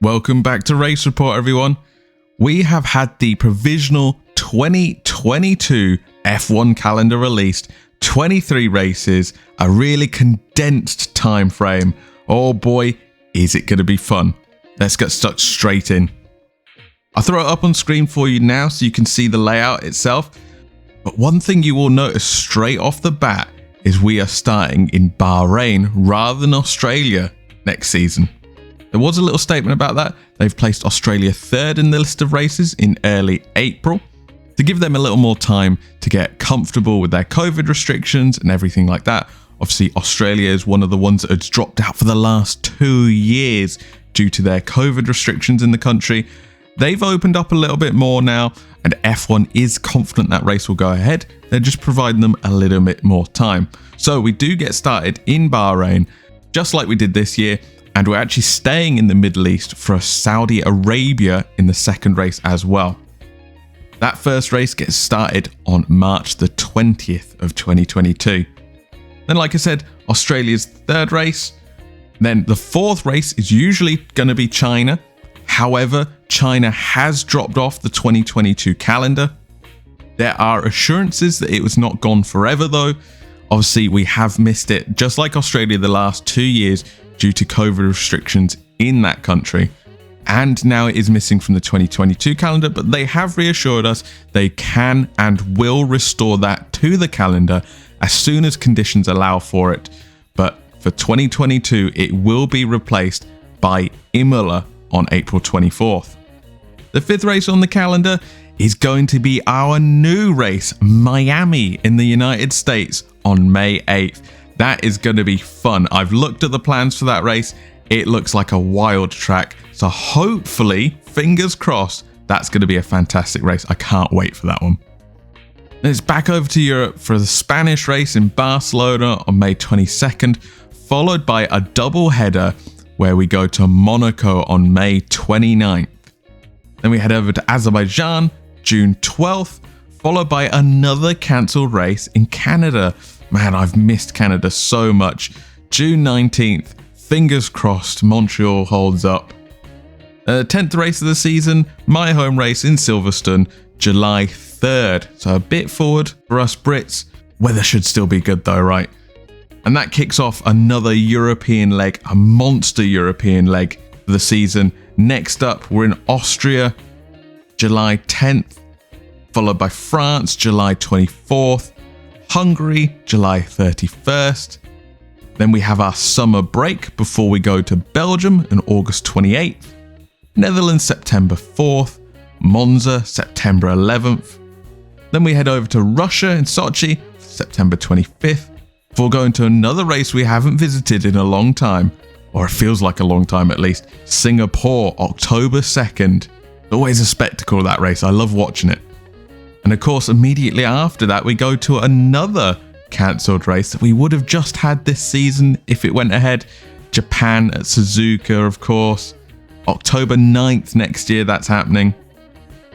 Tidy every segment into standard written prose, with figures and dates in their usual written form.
Welcome back to Race Report, everyone. We have had the provisional 2022 F1 calendar released, 23 races, a really condensed time frame. Oh boy, is it going to be fun. Let's get stuck straight in. I'll throw it up on screen for you now so you can see the layout itself. But one thing you will notice straight off the bat is we are starting in Bahrain rather than Australia next season. There was a little statement about that. They've placed Australia third in the list of races in early April to give them a little more time to get comfortable with their COVID restrictions and everything like that. Obviously, Australia is one of the ones that has dropped out for the last 2 years due to their COVID restrictions in the country. They've opened up a little bit more now, and F1 is confident that race will go ahead. They're just providing them a little bit more time. So we do get started in Bahrain, just like we did this year. And we're actually staying in the Middle East for Saudi Arabia in the second race as well. That first race gets started on March the 20th of 2022. Then, like I said, Australia's third race. Then the fourth race is usually going to be China. However, China has dropped off the 2022 calendar. There are assurances that it was not gone forever though. Obviously, we have missed it, just like Australia, the last 2 years due to COVID restrictions in that country. And now it is missing from the 2022 calendar, but they have reassured us they can and will restore that to the calendar as soon as conditions allow for it. But for 2022, it will be replaced by Imola on April 24th. The fifth race on the calendar is going to be our new race, Miami in the United States on May 8th. That is going to be fun. I've looked at the plans for that race. It looks like a wild track. So hopefully, fingers crossed, that's going to be a fantastic race. I can't wait for that one. Then it's back over to Europe for the Spanish race in Barcelona on May 22nd, followed by a double header where we go to Monaco on May 29th. Then we head over to Azerbaijan, June 12th, followed by another cancelled race in Canada. Man, I've missed Canada so much. June 19th, fingers crossed, Montreal holds up. 10th race of the season, my home race in Silverstone, July 3rd. So a bit forward for us Brits. Weather should still be good though, right? And that kicks off another European leg, a monster European leg for the season. Next up, we're in Austria, July 10th, followed by France, July 24th. Hungary, July 31st. Then we have our summer break before we go to Belgium on August 28th. Netherlands, September 4th. Monza, September 11th. Then we head over to Russia in Sochi, September 25th. Before going to another race we haven't visited in a long time, or it feels like a long time at least, Singapore, October 2nd. Always a spectacle, that race. I love watching it. And of course, immediately after that, we go to another cancelled race that we would have just had this season if it went ahead. Japan at Suzuka, of course. October 9th next year, that's happening.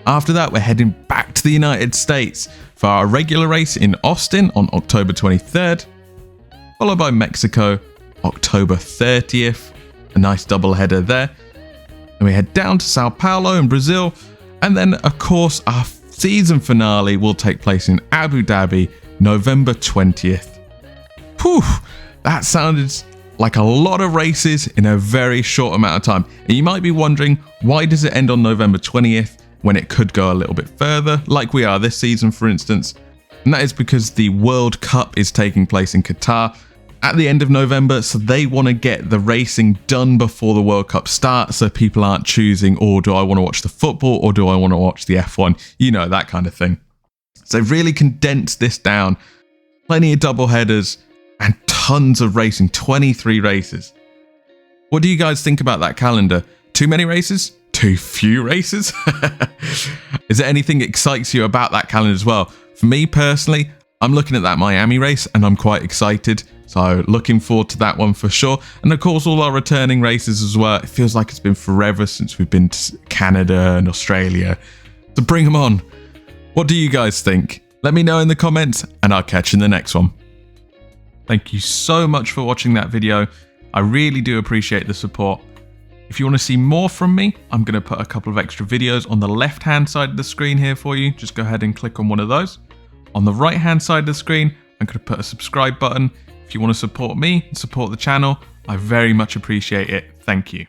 After that, we're heading back to the United States for our regular race in Austin on October 23rd, followed by Mexico, October 30th. A nice double header there. And we head down to Sao Paulo in Brazil. And then, of course, our season finale will take place in Abu Dhabi, November 20th. Whew, that sounded like a lot of races in a very short amount of time. And you might be wondering, why does it end on November 20th when it could go a little bit further, like we are this season, for instance? And that is because the World Cup is taking place in Qatar at the end of November, so they want to get the racing done before the World Cup starts, so people aren't choosing, or do I want to watch the football or do I want to watch the F1? You know, that kind of thing. So they've really condensed this down. Plenty of double headers and tons of racing, 23 races. What do you guys think about that calendar? Too many races? Too few races? Is there anything that excites you about that calendar as well? For me personally, I'm looking at that Miami race and I'm quite excited. So looking forward to that one for sure. And of course, all our returning races as well. It feels like it's been forever since we've been to Canada and Australia. So bring them on. What do you guys think? Let me know in the comments and I'll catch you in the next one. Thank you so much for watching that video. I really do appreciate the support. If you want to see more from me, I'm going to put a couple of extra videos on the left-hand side of the screen here for you. Just go ahead and click on one of those. On the right-hand side of the screen, I'm going to put a subscribe button. If you want to support me and support the channel, I very much appreciate it. Thank you.